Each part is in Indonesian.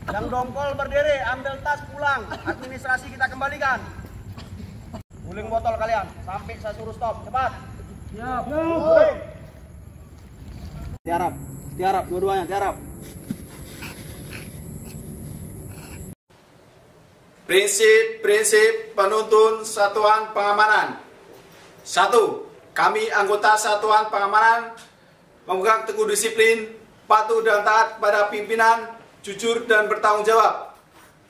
Yang dongkol berdiri, ambil tas pulang. Administrasi kita kembalikan. Guling botol kalian sampai saya suruh stop. Cepat. Siap. Tiarap, tiarap dua-duanya, tiarap. Prinsip-prinsip penuntun Satuan Pengamanan. 1. Kami anggota Satuan Pengamanan memegang teguh disiplin, patuh dan taat pada pimpinan, jujur dan bertanggung jawab.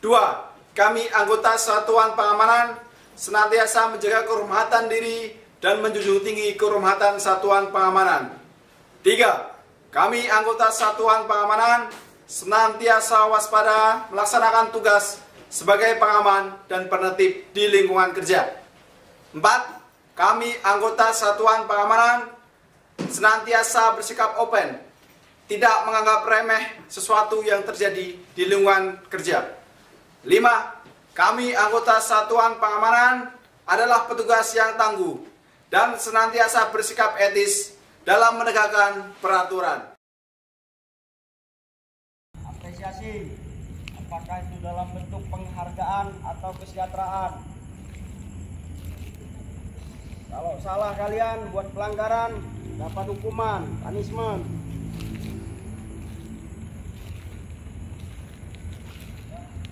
2. Kami anggota Satuan Pengamanan senantiasa menjaga kehormatan diri dan menjunjung tinggi kehormatan Satuan Pengamanan. 3. Kami anggota Satuan Pengamanan senantiasa waspada melaksanakan tugas sebagai pengaman dan penertib di lingkungan kerja. 4. Kami anggota Satuan Pengamanan senantiasa bersikap open, tidak menganggap remeh sesuatu yang terjadi di lingkungan kerja. 5. Kami anggota Satuan Pengamanan adalah petugas yang tangguh dan senantiasa bersikap etis dalam menegakkan peraturan. Apresiasi, apakah itu dalam bentuk penghargaan atau kesejahteraan? Kalau salah kalian buat pelanggaran, dapat hukuman, punishment.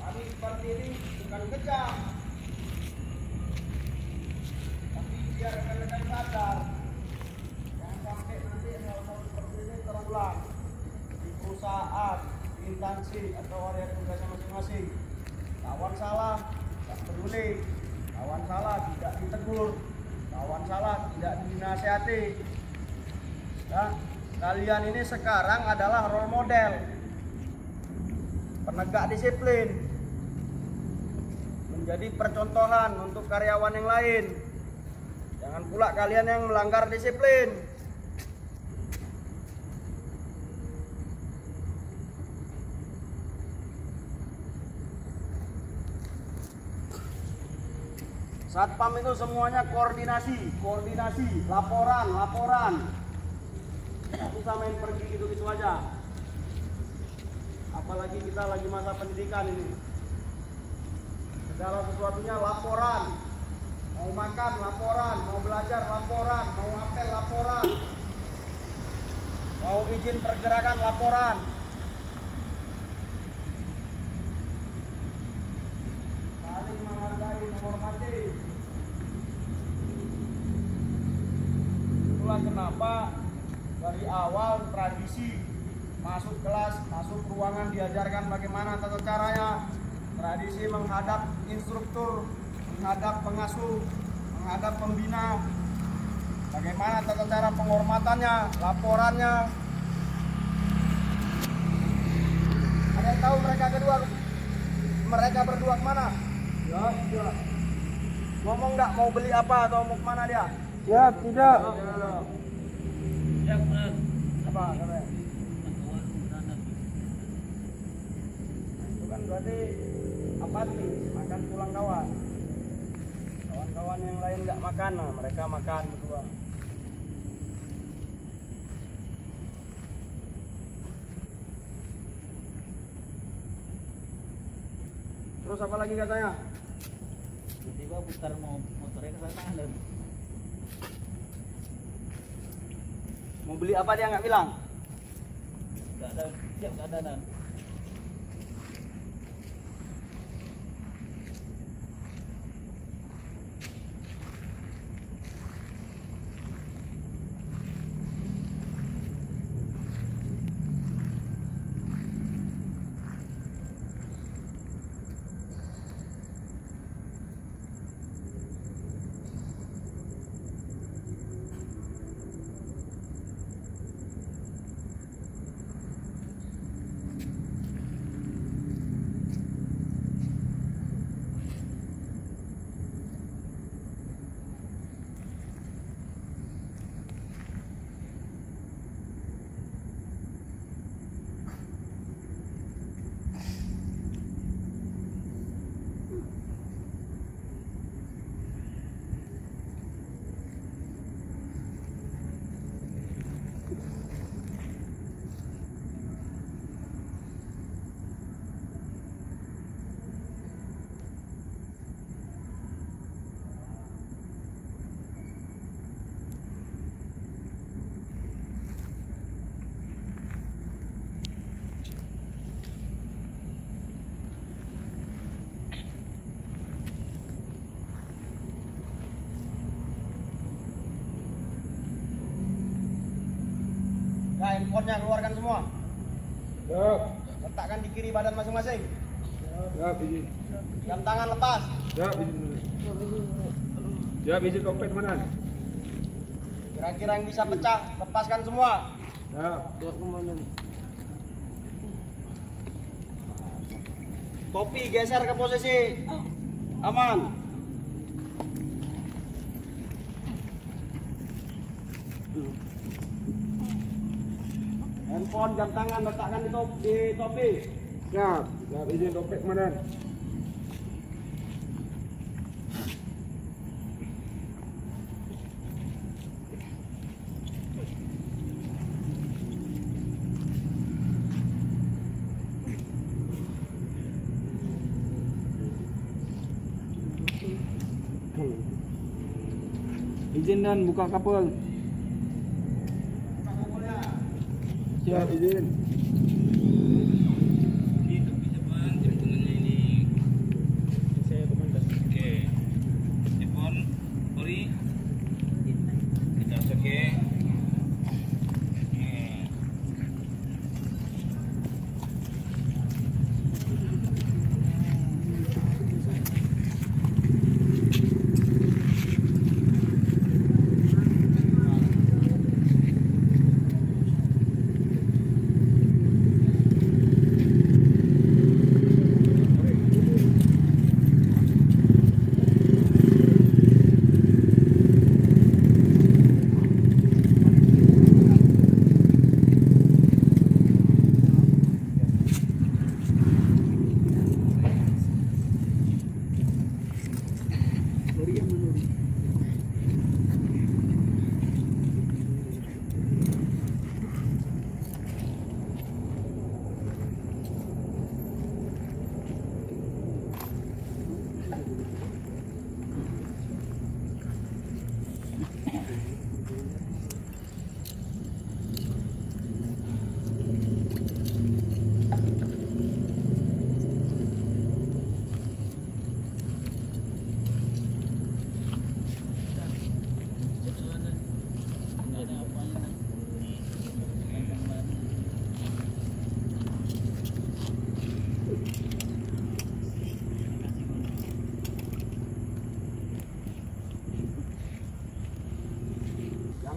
Kami seperti ini bukan kejam, tapi biar rekan-rekan sadar, jangan sampai nanti hal-hal seperti ini terulang di perusahaan, di instansi atau area tugasnya masing-masing. Kawan salah, tidak peduli. Kawan salah, tidak ditegur. Kawan salah, tidak dinasihati. Ya, kalian ini sekarang adalah role model, penegak disiplin, menjadi percontohan untuk karyawan yang lain. Jangan pula kalian yang melanggar disiplin. Satpam itu semuanya koordinasi, laporan. Nggak bisa main pergi gitu-gitu aja. Apalagi kita lagi masa pendidikan ini. Segala sesuatunya laporan. Mau makan laporan, mau belajar laporan, mau apel laporan, mau izin pergerakan laporan. Saling menghargai, menghormati. Itulah kenapa dari awal tradisi masuk kelas, masuk ruangan diajarkan bagaimana tata caranya. Tradisi menghadap instruktur, menghadap pengasuh, menghadap pembina. Bagaimana tata cara penghormatannya, laporannya. Ada yang tahu mereka berdua kemana? Ya. Ngomong nggak mau beli apa atau mau kemana dia? Ya, tidak. Ya, benar. Apa katanya? Itu kan berarti apati, makan pulang kawan. Kawan-kawan yang lain nggak makan, nah mereka makan berdua. Terus apa lagi katanya? Tiba-tiba putar motornya ke sana dan Mau beli apa dia nggak bilang? nggak ada siap keadaan. handphonenya keluarkan semua. Siap. Letakkan di kiri badan masing-masing. Siap, izin. Jam tangan lepas. Siap, izin. Siap, izin dompet komandan. Kira-kira yang bisa pecah, lepaskan semua. Siap. Topi geser ke posisi aman. Handphone, jam tangan letakkan di topi. Siap. Siap, izin dompet komandan. Izin dan buka kapal. Siap, izin.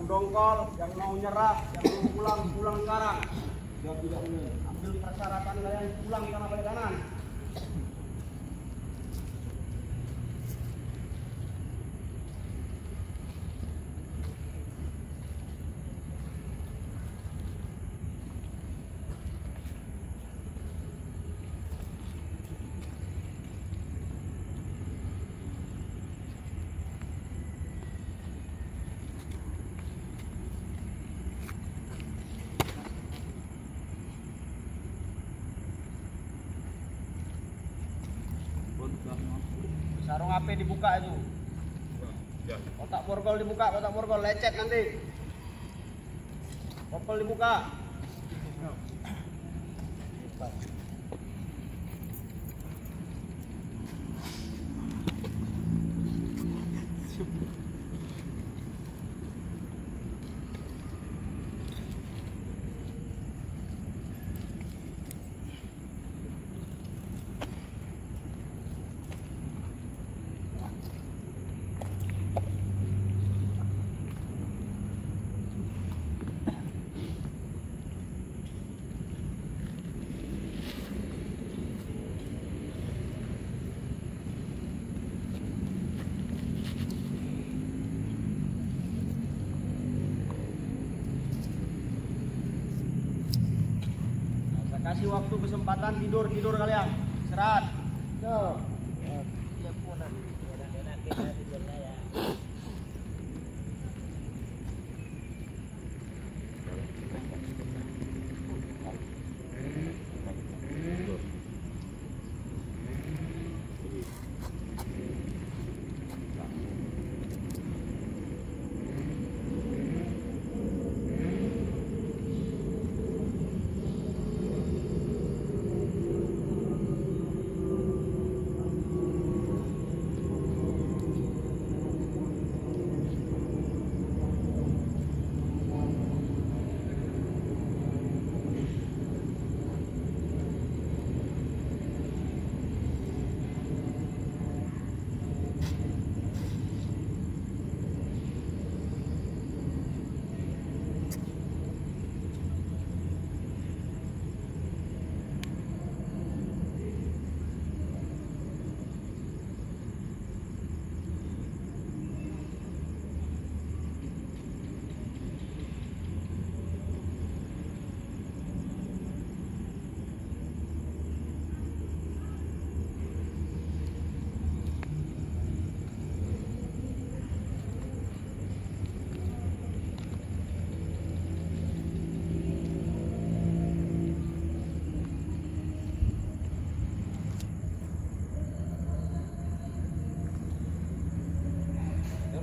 Dongkol, yang mau nyerah, yang mau pulang sekarang. Ambil persyaratan kalian pulang karena balik kanan. Sarung HP dibuka itu. Kotak borgol dibuka, kotak borgol lecet nanti. Kopel dibuka. Kasih waktu kesempatan tidur kalian. Istirahat. Yo.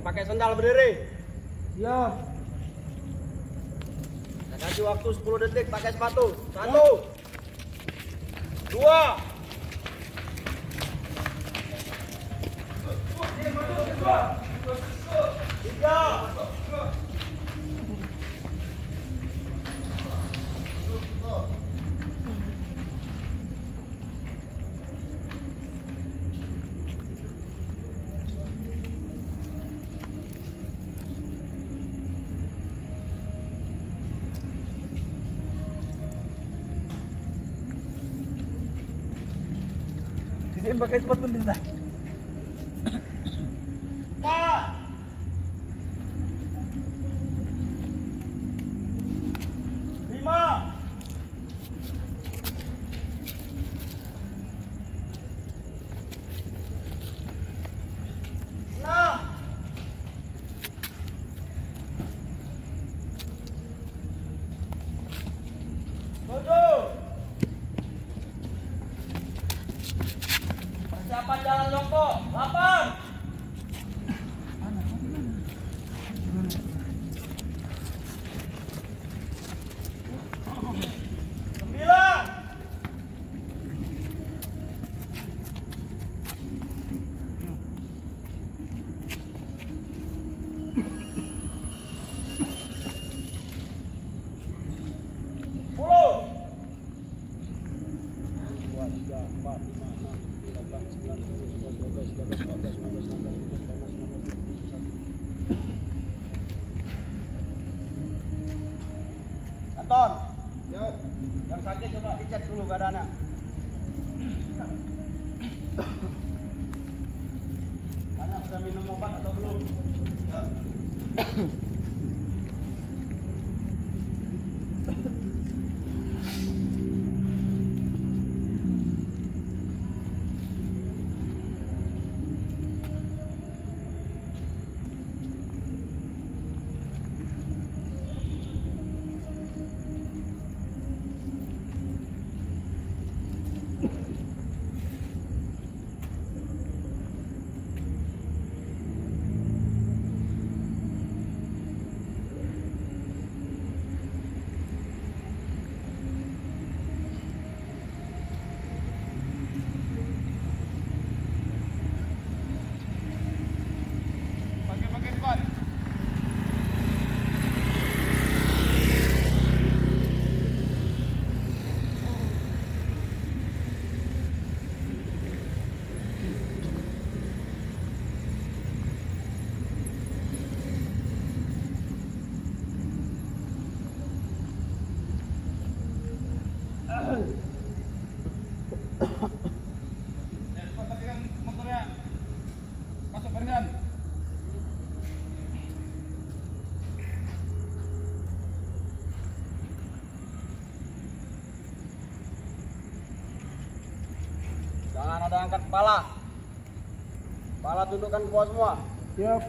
pakai sendal berdiri. Siap. Saya kasih waktu 10 detik pakai sepatu. 1, 2, 3. Jadi pakai sepatu bisa. 4, 5, 6, 7. Persiapan jalan jongkok. 8. 9. 10. 2, 3, 4, 5, 6, 7, 12, 13, 14, 15, 16, 17, 18, 19, 20. Anton, yang sakit coba dicek dulu badannya. Tanya sudah minum obat atau belum? Masuk barisan. Jangan ada angkat kepala. Kepala tundukkan ke bawah semua. Siap.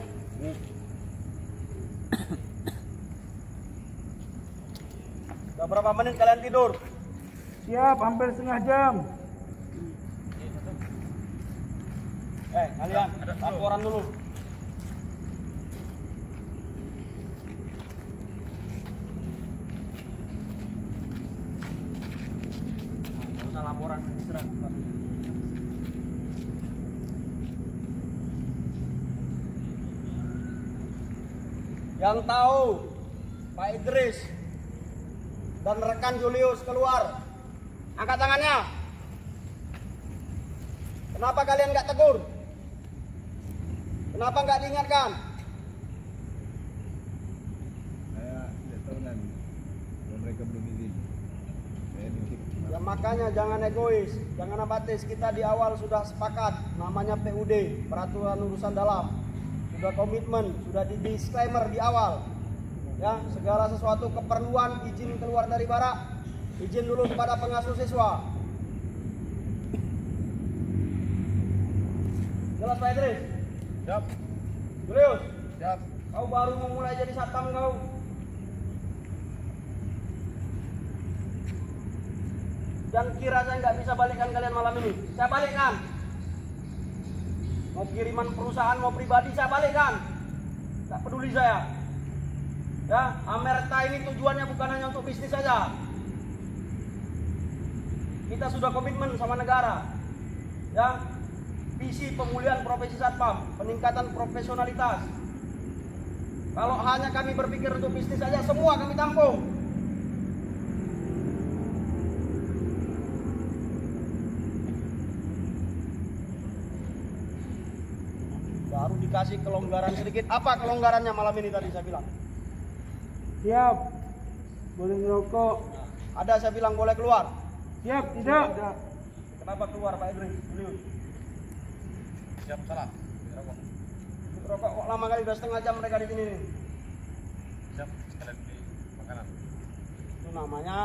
Udah berapa menit kalian tidur? Siap, hampir setengah jam. Kalian laporan dulu. Nggak usah laporan, istirahat. Yang tahu Pak Idris dan rekan Julius keluar, angkat tangannya. Kenapa kalian nggak tegur? Kenapa nggak diingatkan? Saya tidak tahu dan mereka belum izin. Saya titip. Ya makanya jangan egois, jangan apatis. Kita di awal sudah sepakat, namanya PUD, peraturan urusan dalam. Sudah komitmen, sudah di disclaimer di awal. Ya, segala sesuatu keperluan izin keluar dari barak, izin dulu kepada pengasuh siswa. Jelas Pak Idris? Siap. Julius, Siap. kau baru mau mulai jadi satpam kau. Dan kira saya nggak bisa balikkan kalian malam ini. Saya balikkan. Mau kiriman perusahaan, mau pribadi, saya balikkan. Tak peduli saya. Ya, Amerta ini tujuannya bukan hanya untuk bisnis saja. Kita sudah komitmen sama negara. Ya, visi pemulihan profesi satpam, peningkatan profesionalitas. Kalau hanya kami berpikir untuk bisnis saja, semua kami tampung. Baru dikasih kelonggaran sedikit. Apa kelonggarannya malam ini tadi saya bilang? Siap. Boleh ngerokok. Ada saya bilang boleh keluar. Siap, tidak. Kenapa keluar Pak Idris? Beliau. Siap, salah. Rokok kok lama kali, udah setengah jam mereka di sini nih. Siap, sekalian di makanan. Itu namanya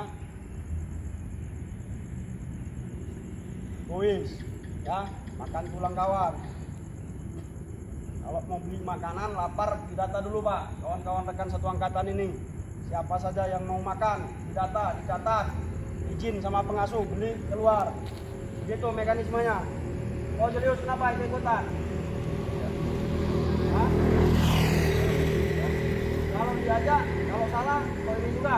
boys, ya, makan tulang kawan. Kalau mau beli makanan lapar, didata dulu Pak, kawan-kawan rekan satu angkatan ini. Siapa saja yang mau makan, didata, dicatat, izin sama pengasuh, beli, keluar. Gitu mekanismenya. Oh Julius, kenapa ikut-ikutan? Hah? Kalau diajak, kalau salah, kalau ini juga.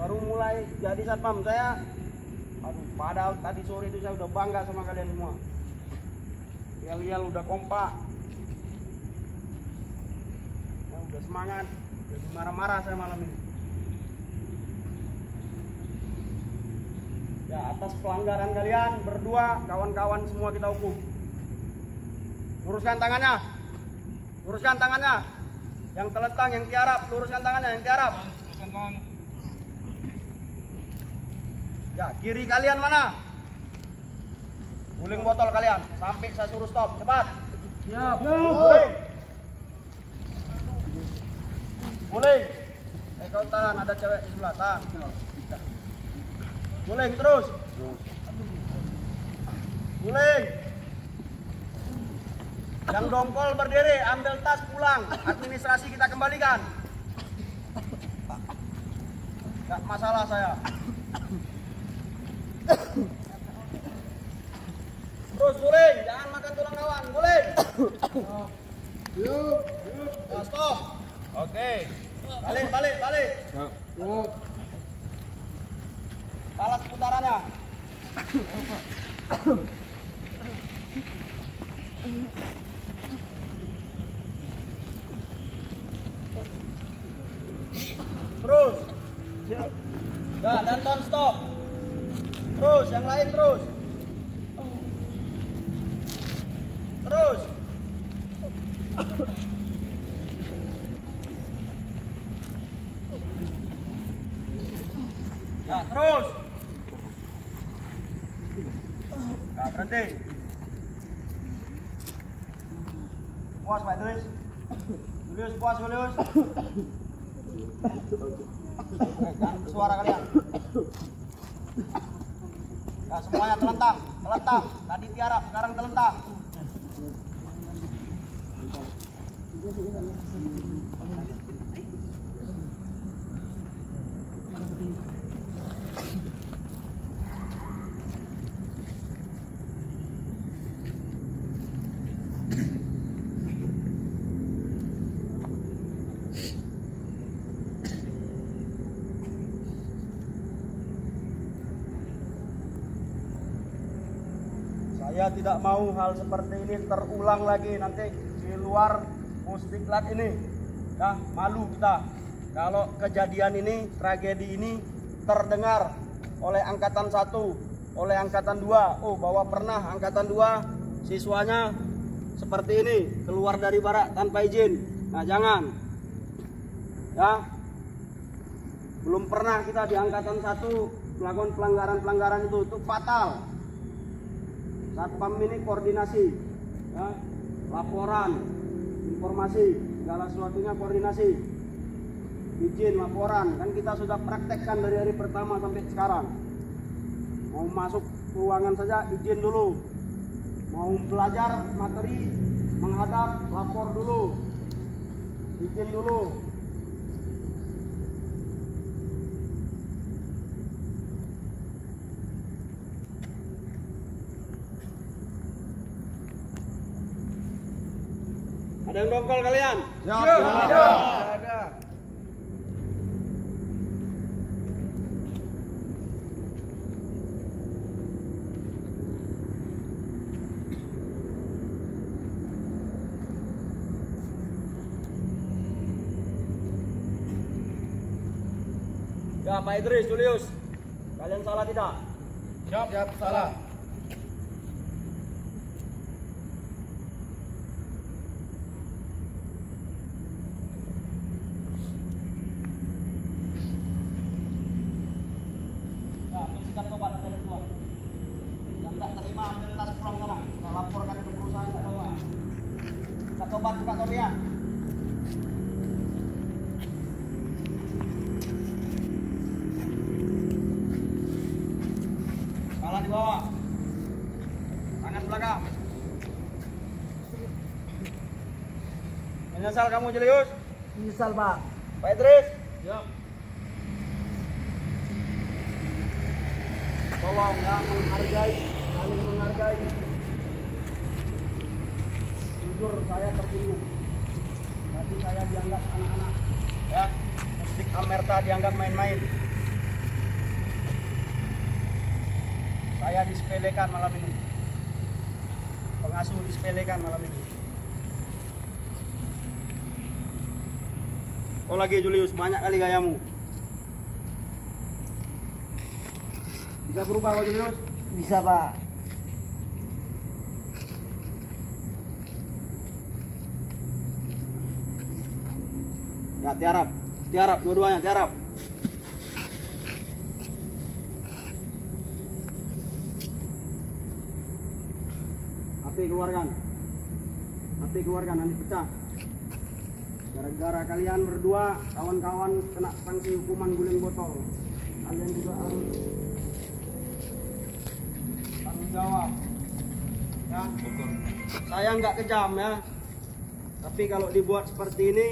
Baru mulai jadi satpam saya. Aduh, padahal tadi sore itu saya udah bangga sama kalian semua. Yel-yel udah kompak. Ya, udah semangat. Jadi marah-marah saya malam ini. Ya, atas pelanggaran kalian berdua, kawan-kawan semua kita hukum. Luruskan tangannya. Luruskan tangannya. Yang telentang, yang tiarap, luruskan tangannya, yang tiarap. Luruskan tangan. Ya, kiri kalian mana? Guling botol kalian sampai saya suruh stop. Cepat. Siap. Guling. Guling. Kau tahan, ada cewek di sebelah. Tahan. Guling terus. Guling. Yang dongkol berdiri, ambil tas pulang. Administrasi kita kembalikan. Gak masalah saya. Terus guling, jangan makan tulang kawan, guling. Yuk. Ya, stop. Oke. Balik. Balas putarannya. Terus. Ya, dan ton stop. Terus, yang lain terus. Terus. Ya, terus. Nah, berhenti. Puas Pak Idris? Julius, puas Julius? Jangan bersuara kalian. Nah, semuanya telentang. Tadi tiarap, sekarang telentang. Saya tidak mau hal seperti ini terulang lagi nanti di luar Pusdiklat ini. Ya, malu kita kalau kejadian ini, tragedi ini terdengar oleh angkatan 1, oleh angkatan 2. Oh, bahwa pernah angkatan 2 siswanya seperti ini, keluar dari barak tanpa izin. Nah, jangan. Ya. Belum pernah kita di angkatan 1 melakukan pelanggaran-pelanggaran itu fatal. Satpam ini koordinasi, ya, laporan, informasi, segala sesuatunya koordinasi, izin, laporan, kan kita sudah praktekkan dari hari pertama sampai sekarang. Mau masuk ruangan saja izin dulu, mau belajar materi, menghadap, lapor dulu, izin dulu. Pegang dongkol kalian. Siap. Ada. Ya, Pak Idris, Julius. Kalian salah tidak? Siap. Siap. Salah. Ya, sikap tobat ada dua. Yang tak terima ambil tas pulang sana. Kita laporkan ke perusahaan tak tahu. Sikap tobat buka topinya. Kepala di bawah. Tangan belakang. Menyesal kamu, Julius? Menyesal, Pak. Pak Idris? Siap. Tolong ya, menghargai, saling menghargai. Jujur saya tersinggung. Tadi saya dianggap anak-anak, ya, musik Amerta dianggap main-main. Saya disepelekan malam ini. Pengasuh disepelekan malam ini. Oh lagi Julius, banyak kali gayamu. Bisa berubah kok Julius? Bisa, Pak. Ya, tiarap. Tiarap dua-duanya, tiarap. Api keluarkan. Api keluarkan, nanti pecah. Gara-gara kalian berdua, kawan-kawan kena sanksi hukuman guling botol. Kalian juga harus tanggung jawab. Ya, saya nggak kejam ya. Tapi kalau dibuat seperti ini,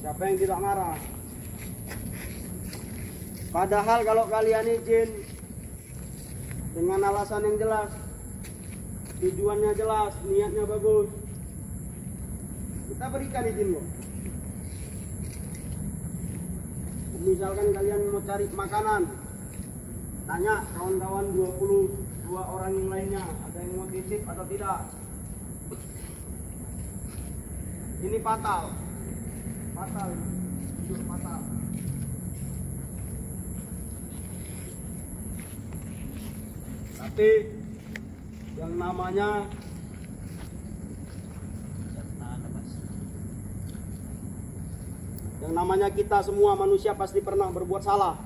siapa yang tidak marah? Padahal kalau kalian izin dengan alasan yang jelas, tujuannya jelas, niatnya bagus, kita berikan izin kok. Misalkan kalian mau cari makanan, tanya kawan-kawan 22 orang yang lainnya, ada yang mau titip atau tidak. Ini fatal, fatal, jujur fatal. Tapi yang namanya kita semua manusia pasti pernah berbuat salah.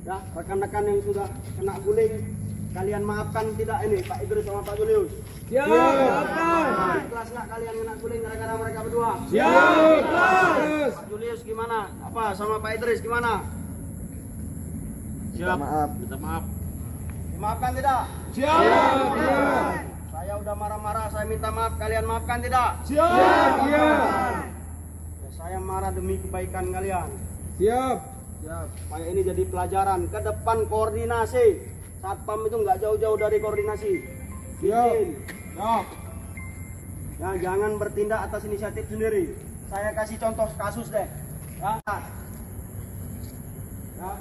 Ya, rekan-rekan yang sudah kena guling, kalian maafkan tidak ini Pak Idris sama Pak Julius? Siap. Ikhlas nggak kalian kena guling gara-gara mereka berdua? Siap. Pak Julius gimana? Apa sama Pak Idris gimana? Siap. Maaf. Minta maaf. Dimaafkan tidak? Siap. Saya udah marah-marah, saya minta maaf, kalian maafkan tidak? Siap. Ya, saya marah demi kebaikan kalian. Siap. Supaya ini jadi pelajaran ke depan koordinasi. Satpam itu nggak jauh-jauh dari koordinasi. Siap. Izin. Siap. Ya, jangan bertindak atas inisiatif sendiri. Saya kasih contoh kasus deh. Ya. Ya.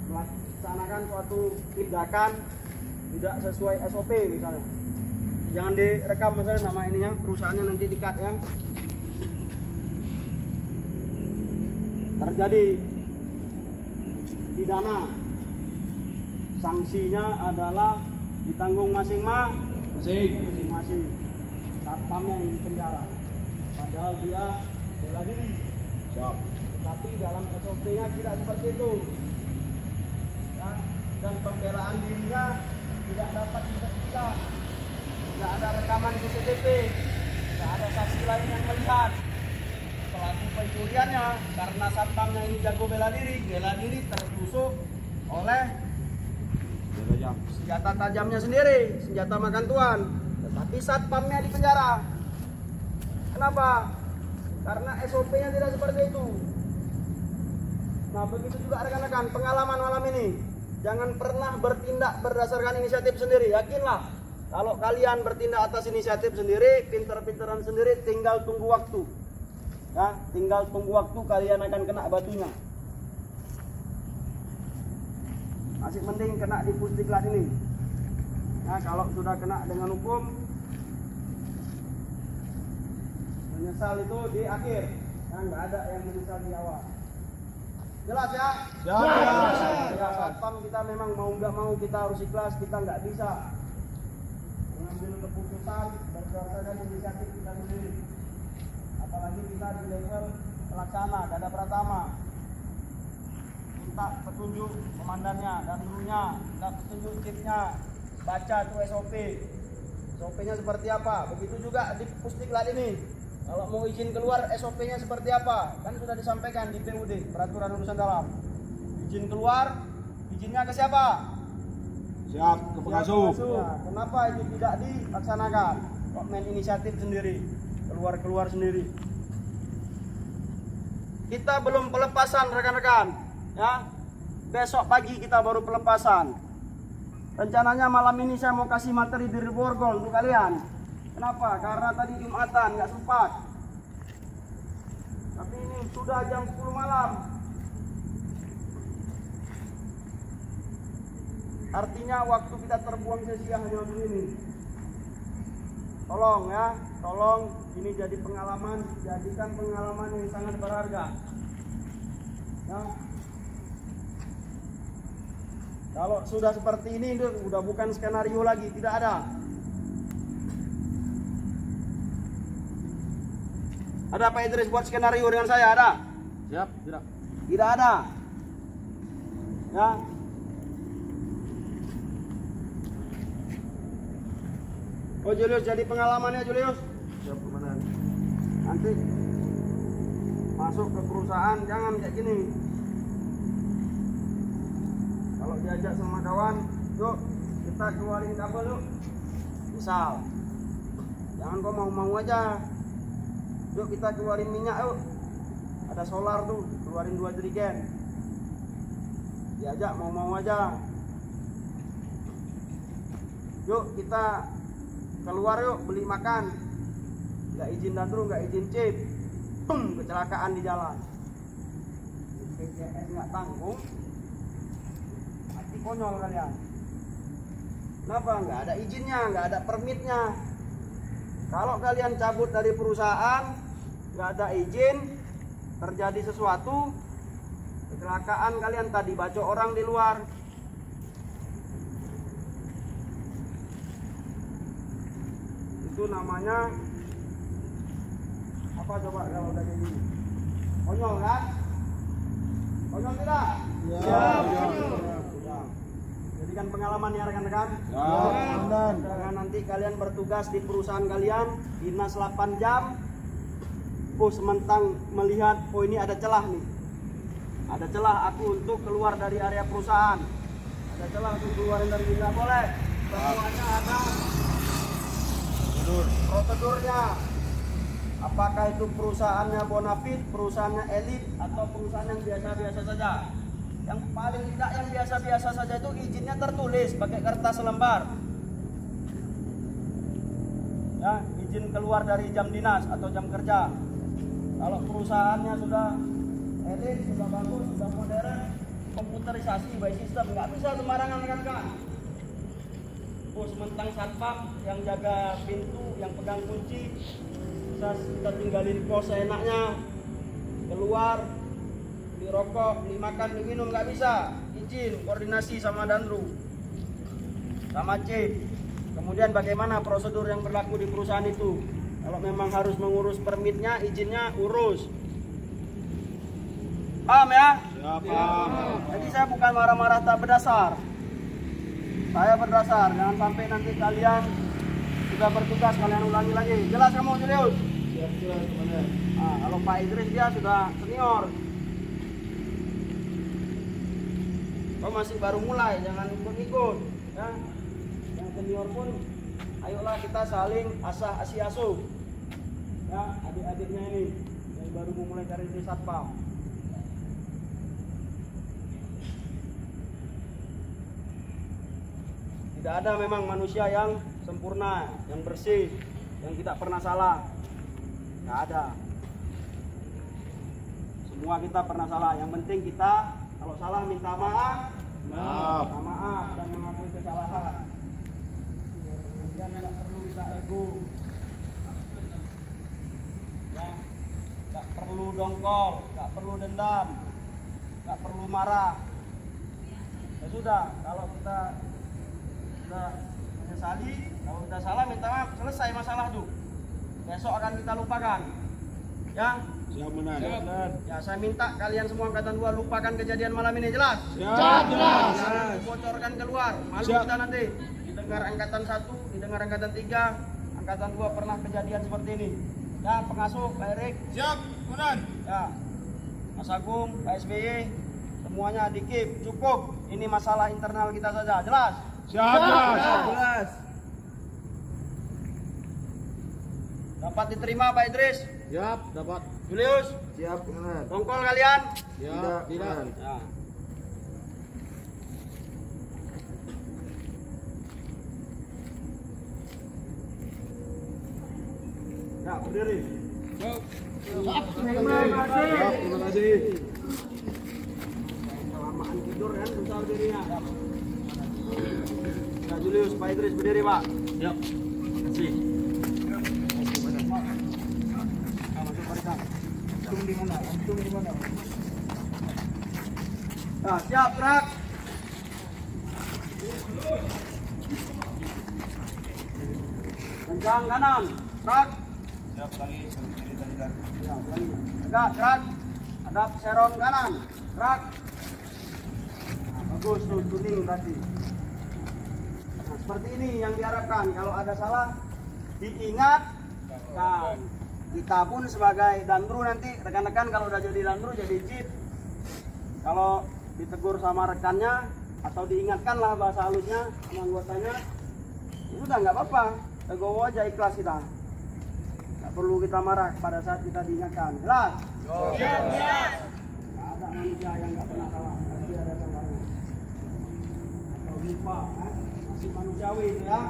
Melaksanakan suatu tindakan tidak sesuai SOP misalnya. Jangan direkam misalnya nama ininya, perusahaannya nanti di-cut ya. Terjadi pidana, sanksinya adalah ditanggung masing-masing. Satpamnya yang di penjara, padahal dia bela diri. Siap. Tapi dalam SOP-nya tidak seperti itu. Ya, dan pembelaan dirinya tidak dapat disertifikat. Tidak ada rekaman CCTV, tidak ada saksi lain yang melihat. Pelaku pencuriannya karena satpamnya ini jago bela diri tertusuk oleh senjata tajamnya sendiri, senjata makan tuan. Tetapi satpamnya di penjara. Kenapa? Karena SOP-nya tidak seperti itu. Nah begitu juga rekan-rekan, pengalaman malam ini jangan pernah bertindak berdasarkan inisiatif sendiri. Yakinlah, kalau kalian bertindak atas inisiatif sendiri, pinter-pinteran sendiri, tinggal tunggu waktu. Ya, tinggal tunggu waktu kalian akan kena batunya. Masih mending kena di pusdiklat ini. Nah, kalau sudah kena dengan hukum, menyesal itu di akhir. Nah, nggak ada yang menyesal di awal. Jelas ya? Jelas. Ya, satpam kita memang mau nggak mau kita harus ikhlas, kita nggak bisa mengambil keputusan berdasarkan inisiatif kita sendiri. Apalagi kita di level pelaksana, dada pratama. Minta petunjuk komandannya dan gurunya, minta petunjuk tipnya, baca tuh SOP. SOP-nya seperti apa? Begitu juga di pusdiklat ini. Kalau mau izin keluar SOP-nya seperti apa? Kan sudah disampaikan di PUD, peraturan urusan dalam. Izin keluar, izinnya ke siapa? Siap, ke pengasuh. Ya, kenapa itu tidak dilaksanakan? Kok main inisiatif sendiri, keluar sendiri. Kita belum pelepasan rekan-rekan, ya. Besok pagi kita baru pelepasan. Rencananya malam ini saya mau kasih materi di Borgol untuk kalian. Kenapa? Karena tadi Jumatan nggak sempat. Tapi ini sudah jam 10 malam. Artinya waktu kita terbuang sia-sia hanya untuk ini. Tolong ya, tolong ini jadi pengalaman, jadikan pengalaman yang sangat berharga. Ya. Kalau sudah seperti ini, itu udah bukan skenario lagi, tidak ada. Ada Pak Idris buat skenario dengan saya, ada? Siap, tidak. Tidak ada. Ya. Oh Julius, jadi pengalamannya Julius. Siap, komandan. Nanti masuk ke perusahaan jangan kayak gini. Kalau diajak sama kawan, yuk kita keluarin kabel yuk. Misal, jangan kok mau-mau aja. Yuk kita keluarin minyak yuk. Ada solar tuh, keluarin 2 jerigen. Diajak mau-mau aja. Yuk kita keluar yuk beli makan. Nggak izin dandru, nggak izin chip. Kecelakaan di jalan. BPJS nggak tanggung. Mati konyol kalian. Kenapa? Nggak ada izinnya, nggak ada permitnya. Kalau kalian cabut dari perusahaan, nggak ada izin, terjadi sesuatu, kecelakaan kalian tadi baca orang di luar. Itu namanya apa coba kalau udah jadi konyol kan? Konyol tidak? Ya. Jadikan pengalaman ya rekan-rekan. Jangan nanti kalian bertugas di perusahaan kalian dinas 8 jam. Sementang melihat ini ada celah nih. Ada celah aku untuk keluar dari area perusahaan. Ada celah untuk keluarin dari tidak boleh. Semuanya ada prosedurnya. Apakah itu perusahaannya bonafit, perusahaannya elit, atau perusahaan yang biasa-biasa saja? Yang paling tidak yang biasa-biasa saja itu izinnya tertulis pakai kertas lembar. Ya, izin keluar dari jam dinas atau jam kerja. Kalau perusahaannya sudah elit, sudah bagus, sudah modern, komputerisasi by system, nggak bisa sembarangan rekan-rekan. Sementang satpam yang jaga pintu, yang pegang kunci, bisa kita tinggalin pos seenaknya, keluar, beli rokok, beli makan, beli minum, nggak bisa. Izin, koordinasi sama Dandru, sama Cip. Kemudian bagaimana prosedur yang berlaku di perusahaan itu? Kalau memang harus mengurus permitnya, izinnya urus. Paham ya? Jadi saya bukan marah-marah tak berdasar. Saya berdasar, jangan sampai nanti kalian sudah bertugas kalian ulangi lagi. Jelas kamu Julius? Siap, komandan. Nah, kalau Pak Idris dia sudah senior. Kau masih baru mulai, jangan ikut-ikut. Ya. Yang senior pun, ayolah kita saling asah asuh. Ya, adik-adiknya ini yang baru mulai cari di satpam. Tidak ada memang manusia yang sempurna, yang bersih, yang tidak pernah salah. Tidak ada. Semua kita pernah salah. Yang penting kita kalau salah minta maaf, minta maaf dan mengakui kesalahan. Kemudian tidak perlu kita ego, ya, tidak perlu dongkol, tidak perlu dendam, tidak perlu marah. Ya sudah, kalau kita sudah menyesali, kalau kita salah minta maaf, selesai masalah itu. Besok akan kita lupakan. Ya. Siap Komandan. Ya, saya minta kalian semua angkatan 2 lupakan kejadian malam ini, jelas? Siap. Jangan dibocorkan keluar. Malu Siap. kita nanti. Didengar angkatan 1, didengar angkatan 3, angkatan 2 pernah kejadian seperti ini. Ya, pengasuh Pak Erik. Siap Komandan. Ya. Mas Agung, Pak SBY, semuanya dikip, cukup. Ini masalah internal kita saja, jelas? Siap jelas. Dapat diterima Pak Idris? Siap, dapat. Julius? Siap Komandan. Dongkol kalian? Siap, tidak. Ya. Ya, berdiri. Siap. Terima kasih. Siap, terima kasih. Kelamaan tidur kan, susah berdirinya. Ya, Julius, Pak Idris berdiri, Pak. Siap. Terima kasih. Masuk barisan. Untung di mana? Untung di mana? Nah, siap, gerak. Kencang kanan, gerak. Siap lagi. Ya, lagi. Tegak, gerak. Hadap serong kanan, gerak. Nah, bagus tuh, tuning tadi. Nah, seperti ini yang diharapkan. Kalau ada salah, diingat. Nah, kita pun sebagai dandru nanti, rekan-rekan kalau udah jadi dandru, jadi jeep. Kalau ditegur sama rekannya, atau diingatkan lah bahasa halusnya sama anggotanya, itu udah nggak apa-apa. Tegowo aja, ikhlas kita. Nggak perlu kita marah pada saat kita diingatkan. Jelas? Nggak ada manusia yang nggak pernah salah. Pasti ada salahnya. Atau lupa, masih manusiawi itu ya.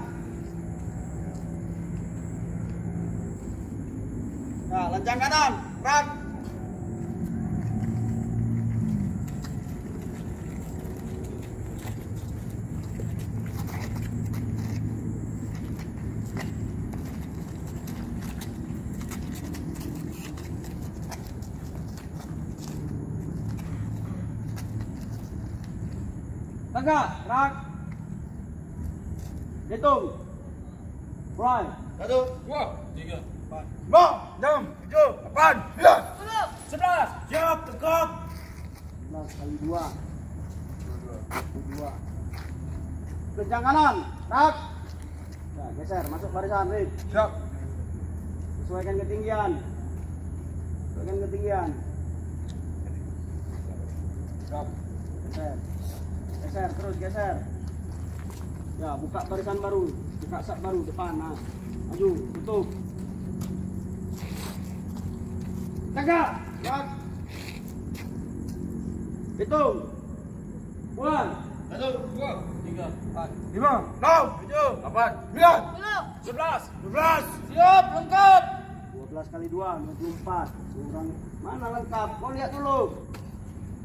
Nah, lencang kanan, gerak. Tegak, gerak. Hitung. Mulai. 1, 2, 3, 4, 5, 6, 7, 8, 9, 11. Siap, tegak. 11 kali 2. 2. Kencang kanan, gerak. Ya, geser, masuk barisan, Rit. Siap. Sesuaikan ketinggian. Sesuaikan ketinggian. Siap. Geser. Geser, terus geser. Ya, buka barisan baru. Buka sak baru depan. Nah, maju, tutup. Tegak. Gerak. Hitung. Mulai. 1, 2, 3, 4, 5, 6, 7, 8, 9, 11, 12. Siap, lengkap. 12 kali 2, 24. Kurang mana lengkap? Kau lihat dulu.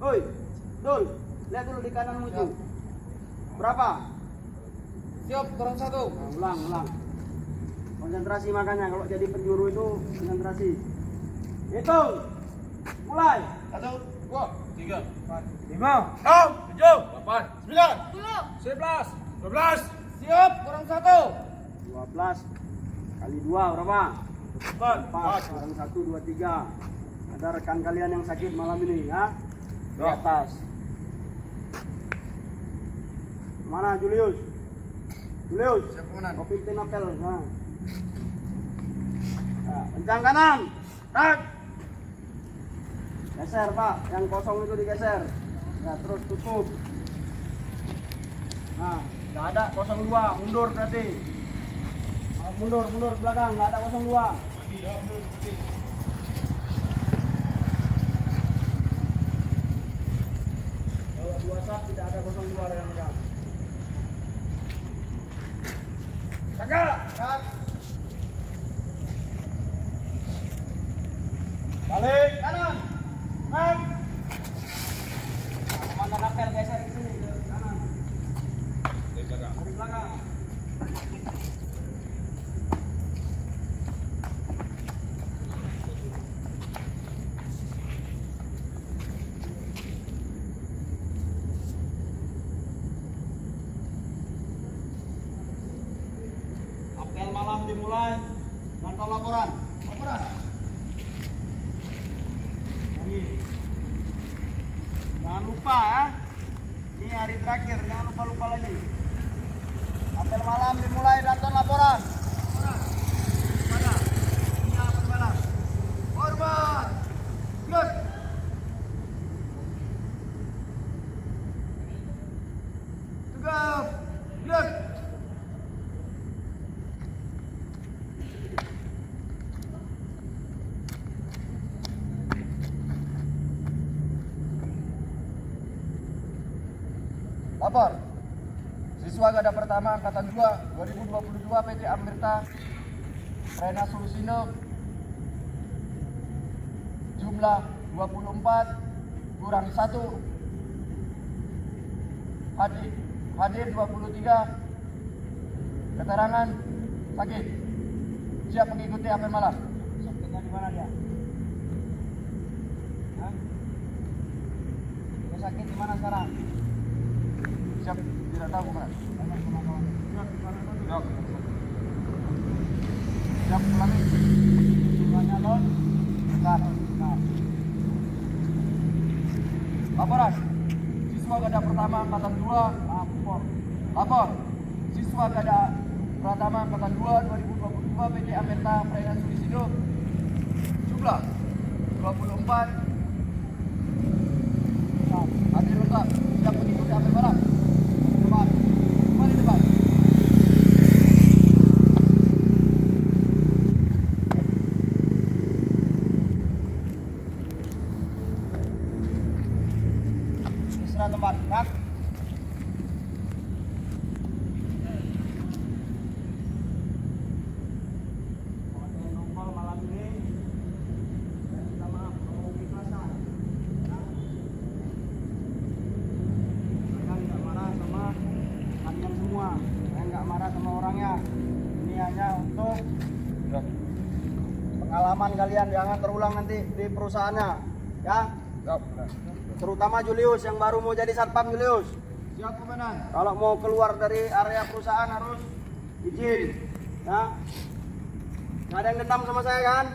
Hoi, Dul, lihat dulu di kananmu itu. Berapa? Siap, kurang 1. Nah, ulang. Konsentrasi makanya kalau jadi penjuru itu konsentrasi. Hitung. Mulai. 1, 2, 3, 4, 5, 6, 7, 8, 9, 11, 12. Siap, kurang 1. 12 kali 2 berapa? 4. 4. Kurang 1, 2, 3. Ada rekan kalian yang sakit malam ini ya? Di atas. Mana Julius? Julius. Siap, Komandan. Kopi tinapel. Nah. Nah, kencang kanan. Tak. Geser Pak, yang kosong itu digeser. Ya, terus tutup. Nah, nggak ada 02, mundur berarti. Mundur ke belakang, nggak ada 02. Kalau 2 sak tidak ada 02 rekan-rekan. Jaga. Gerak. Balik kanan. Kanan. Komandan apel geser ke sini ke kanan. Dari belakang. Dari belakang. Apel malam dimulai. Mantau laporan. Laporan. Jangan lupa ya. Ini hari terakhir, jangan lupa lagi. Apel malam dimulai, Danton laporan. Mana? Ini apel malam. Korban. Good. Tegap. Good. Lapor. Siswa Garda Pertama Angkatan 2 2022 PT Amirta Rena Sulusino jumlah 24 kurang 1 hadir 23 keterangan sakit siap mengikuti apel malam. Sakitnya di mana dia? Hah? Dia sakit di mana sekarang? Siap, tidak tahu kemana. Siap ulangi. Semuanya lon. Dekat. Laporan. Siswa Garda Pertama Angkatan 2 lapor. Siswa Garda Pertama Angkatan 2 2022 PT Amirta Rena Sulisino jumlah 24 hadir lengkap siap mengikuti apel malam. Kembali depan. Istirahat tempat, Kak. Malam ini saya minta maaf kalau keikhlasan. Saya nggak marah sama kalian semua. Saya nggak marah sama orangnya. Ini hanya untuk pengalaman kalian, jangan terulang nanti di perusahaannya, ya. Terutama Julius yang baru mau jadi satpam. Julius, Siap, Komandan. kalau mau keluar dari area perusahaan harus izin, ya. Nggak ada yang dendam sama saya kan?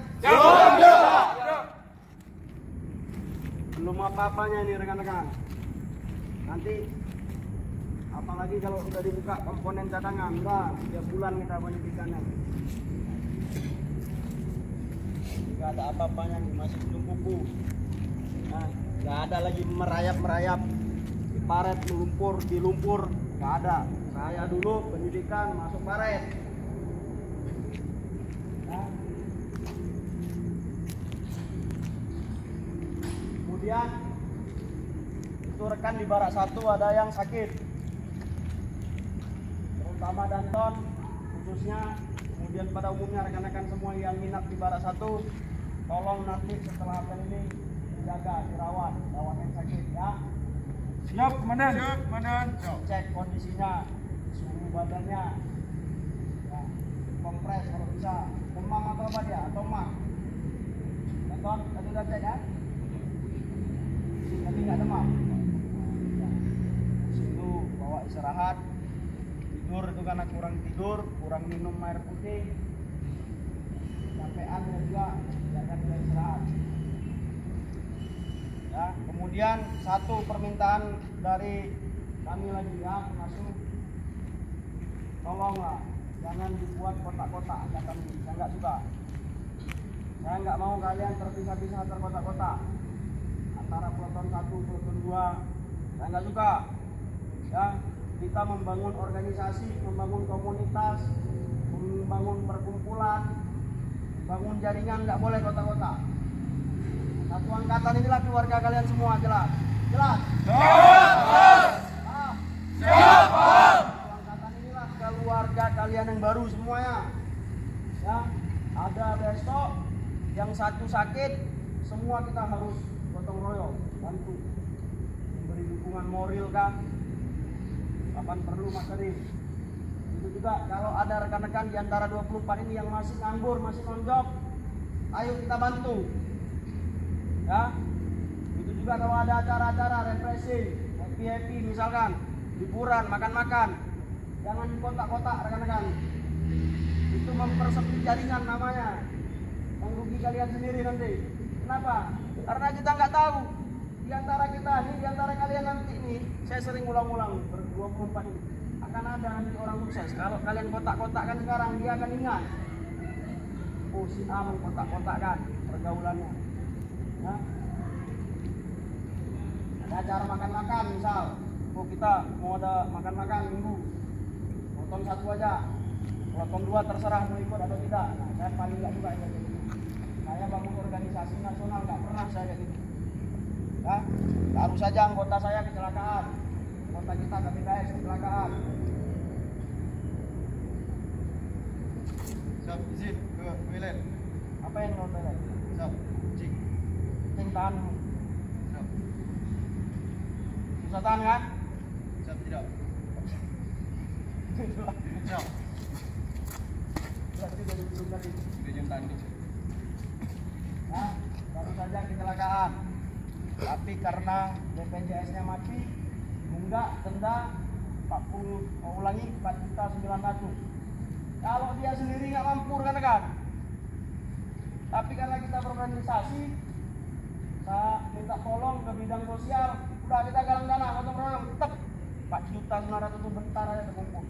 Belum apa-apanya ini rekan-rekan. Nanti apalagi kalau udah dibuka komponen cadangan, enggak, 3 bulan kita penyidikannya. Nggak ada apa-apanya, masih belum kuku. Nah, nggak ada lagi merayap-merayap, diparet, melumpur, dilumpur, nggak ada. Saya dulu penyidikan masuk paret. Nah. Kemudian itu rekan di barak 1 ada yang sakit, terutama Danton khususnya. Kemudian pada umumnya rekan-rekan semua yang minat di barak 1, tolong nanti setelah apel ini dijaga, dirawat yang sakit, ya. Siap, Komandan. Siap, Komandan. Cek kondisinya, suhu badannya, ya, kompres kalau bisa. Demam atau apa dia, atau mah. Danton, tadi udah cek ya? Tadi nggak demam. Ya. Situ bawa istirahat. Tidur itu karena kurang tidur, kurang minum air putih. Capean juga, jangan dia istirahat. Ya, kemudian satu permintaan dari kami lagi, ya, pengasuh, tolonglah jangan dibuat kotak-kotak angkatan ini. Saya nggak suka. Saya nggak mau kalian terpisah-pisah terkotak-kotak antara peloton 1, peloton 2. Saya nggak suka. Ya, kita membangun organisasi, membangun komunitas, membangun perkumpulan, bangun jaringan, nggak boleh kotak-kotak. Satu angkatan inilah keluarga kalian semua, jelas? Jelas? Siap! Satu angkatan inilah keluarga kalian. kalian yang baru semuanya. Ya, ada besok yang satu sakit, semua kita harus gotong royong, bantu, memberi dukungan moral kah, kapan perlu materi. Itu juga kalau ada rekan-rekan di antara 24 ini yang masih nganggur, masih non-job, ayo kita bantu. Ya, itu juga kalau ada acara-acara refreshing, happy misalkan, liburan, makan-makan, jangan di kotak-kotak rekan-rekan. Itu mempersempit jaringan namanya, yang rugi kalian sendiri nanti. Kenapa? Karena kita nggak tahu di antara kita nih, di antara kalian nanti nih, saya sering ulang-ulang ber-24 ini akan ada nanti orang sukses. Kalau kalian kotak-kotakkan sekarang, dia akan ingat, oh si A mengkotak-kotakkan pergaulannya. Ya. Ada acara makan-makan misal, oh kita mau ada makan-makan minggu, nonton satu aja. Nonton 2 terserah mau ikut atau tidak. Nah, saya paling nggak suka kayak gitu. Saya bangun organisasi nasional nggak pernah saya kayak gitu. Ya, baru saja anggota saya kecelakaan, anggota kita KPKS kecelakaan. Siap, izin ke toilet. Apa yang mau toilet? Siap, cing. Cing tahan. Siap. Susah tahan kan? Siap, tidak. Siap. Berarti dari belum tadi. Izin tanding. Nah, baru saja kecelakaan. Tapi karena BPJS-nya mati, nunggak denda 4.900. Kalau dia sendiri nggak mampu kan? Tapi karena kita berorganisasi, saya minta tolong ke bidang sosial, udah kita galang dana, gotong royong, tetap 4.900 itu bentar aja terkumpul.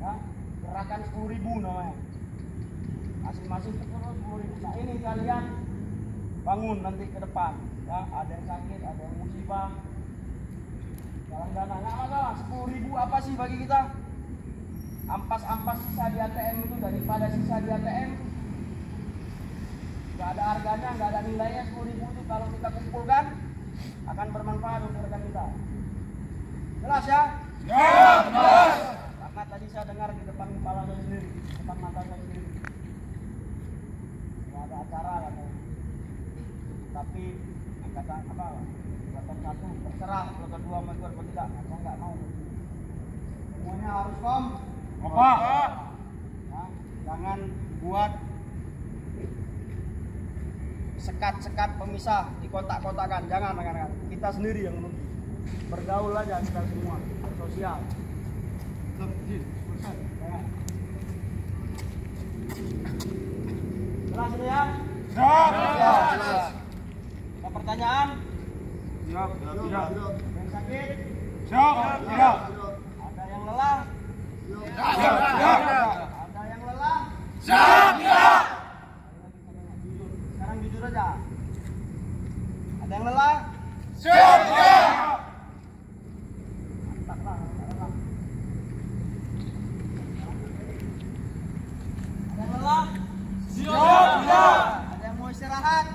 Ya, gerakan 10.000 namanya. Masing-masing terus 10.000. Nah ini kalian bangun nanti ke depan. Ya, ada yang sakit, ada yang musibah. Galang dana nggak masalah. 10.000 apa sih bagi kita? Ampas-ampas sisa di ATM itu, daripada sisa di ATM nggak ada harganya, nggak ada nilainya. 10.000 itu kalau kita kumpulkan akan bermanfaat untuk rekan kita. Jelas ya? Jelas. Karena tadi saya dengar di depan kepala saya sendiri, di depan mata saya sendiri, nggak ada acara katanya. Tapi angkatan apa? Angkatan 1 terserah, angkatan 2 mau ikut atau tidak. Saya nggak mau. Semuanya harus Kompak. Nah, jangan buat sekat-sekat pemisah di kotak-kotakan. Jangan, rekan-rekan. Kita sendiri yang rugi. Bergaul aja kita semua, sosial. Jelas ini ya? Jelas. Ada pertanyaan? Siap, tidak. Yang sakit? Siap, tidak. Ada yang lelah? Siap, tidak. Ada yang lelah? Siap, tidak. Sekarang jujur aja. Ada yang lelah? Siap, tidak. Mantap lah, ada lelah. Ada yang lelah? Siap, tidak. Ada yang mau istirahat?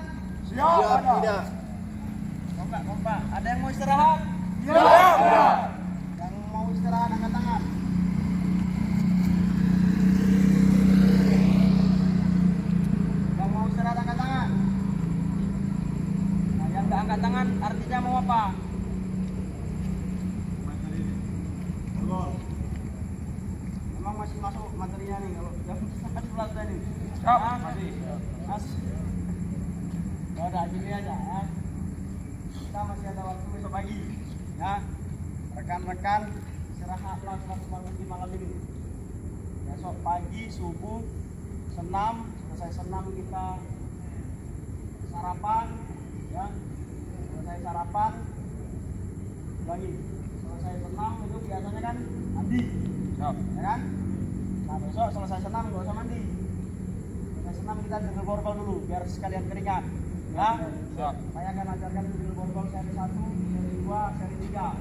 Siap, tidak. Kompak. Ada yang mau istirahat? Siap, tidak. Yang mau istirahat angkat tangan. Yang mau istirahat angkat tangan. Nah, yang nggak angkat tangan artinya mau apa? Memang masih masuk materinya nih kalau jam 11 tadi. Siap, Hah? masih. Mas. Ya udah gini aja ya. Kita masih ada waktu besok pagi. Ya. Rekan-rekan istirahatlah selama malam ini. Besok pagi subuh senam, selesai senam kita sarapan, ya. Selesai sarapan lagi. Selesai senam itu biasanya kan mandi. Siap. Ya kan? Nah besok selesai senam nggak usah mandi. Selesai senam kita drill borgol dulu biar sekalian keringat. Ya. Siap. Saya akan ajarkan drill borgol seri 1, seri 2, seri 3.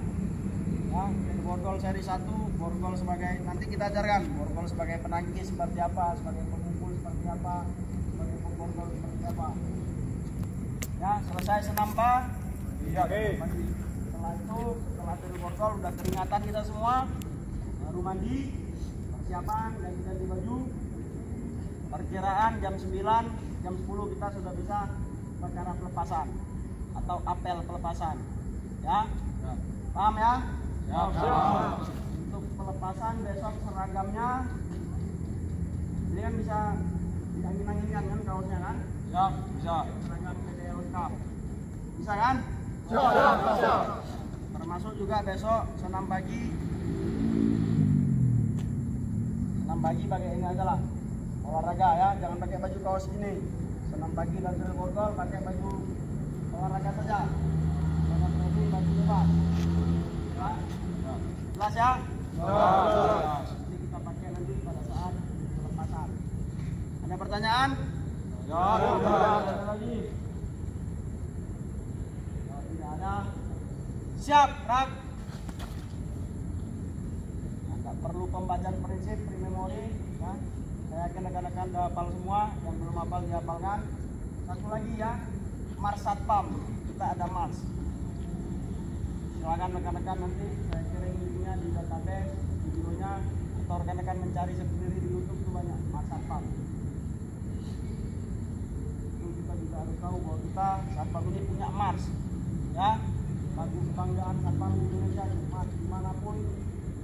Ya, drill borgol seri 1, borgol sebagai nanti kita ajarkan borgol sebagai penangkis seperti apa, sebagai pemukul seperti apa, sebagai pemborgol seperti apa. Ya, selesai senam Pak. Iya, Mandi. Setelah itu, setelah drill borgol udah keringatan kita semua, baru mandi, persiapan ganti baju. Perkiraan jam 9, jam 10 kita sudah bisa upacara pelepasan atau apel pelepasan. Ya? Paham ya? Untuk pelepasan besok seragamnya ini kan bisa diangin-anginkan kan kaosnya kan? Ya, bisa. Seragam PDL lengkap. Bisa kan? Bisa. Termasuk juga besok senam pagi. Senam pagi pakai ini aja lah. Olahraga ya, jangan pakai baju kaos ini. Senam pagi dan drill workout pakai baju olahraga saja. Jangan perlu baju bebas. Ya? Jelas ya? Ini kita pakai nanti pada saat pelepasan. Ada pertanyaan? Ya, Ada lagi? Kalau tidak ada, siap, rak. Tidak perlu pembacaan prinsip, pre-memori. Ya. Saya yakin rekan-rekan sudah hafal semua, yang belum hafal dihafalkan. Satu lagi ya, Mars Satpam. Kita ada Mars. Silakan rekan-rekan nanti saya kirim linknya di database, videonya, atau rekan-rekan mencari sendiri di YouTube itu banyak Mars Satpam. Kita juga harus tahu bahwa kita Satpam ini punya Mars, ya, lagu kebanggaan Satpam Indonesia di Mars, dimanapun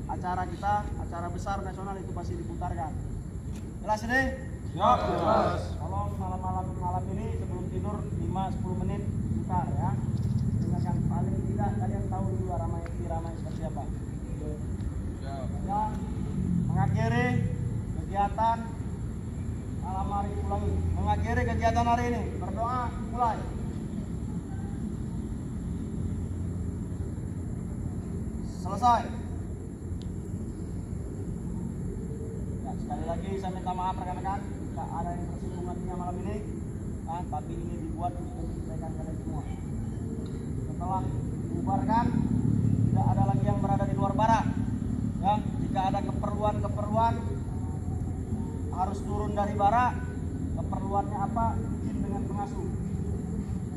acara kita, acara besar nasional itu pasti diputarkan. Jelas ini? siap. Jelas. Tolong malam ini sebelum tidur 5-10 menit putar ya. Dengarkan paling tidak kalian tahu dulu irama seperti apa. Siap. Ya, mengakhiri kegiatan malam hari ulangi. Mengakhiri kegiatan hari ini, berdoa mulai. Selesai. Ya, sekali lagi saya minta maaf rekan-rekan jika ada yang tersinggung hatinya malam ini. Nah, tapi ini dibuat untuk menyelesaikan kalian semua. Setelah dibubarkan, tidak ada lagi yang berada di luar barak. Ya, jika ada keperluan harus turun dari barak, keperluannya apa? Izin dengan pengasuh.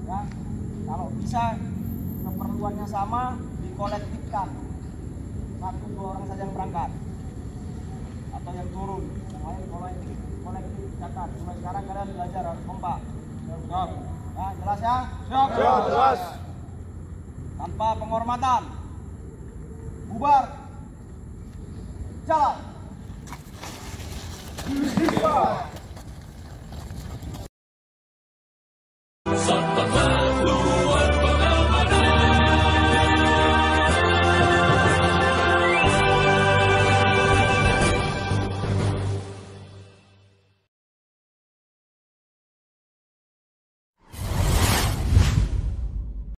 Ya, kalau bisa keperluannya sama, dikolektifkan. 1-2 orang saja yang berangkat atau yang turun, yang lain kolektif catat. Mulai sekarang kalian belajar harus kompak. Siap. Ya, jelas ya? Siap. Jelas. Tanpa penghormatan, bubar, jalan. Satpam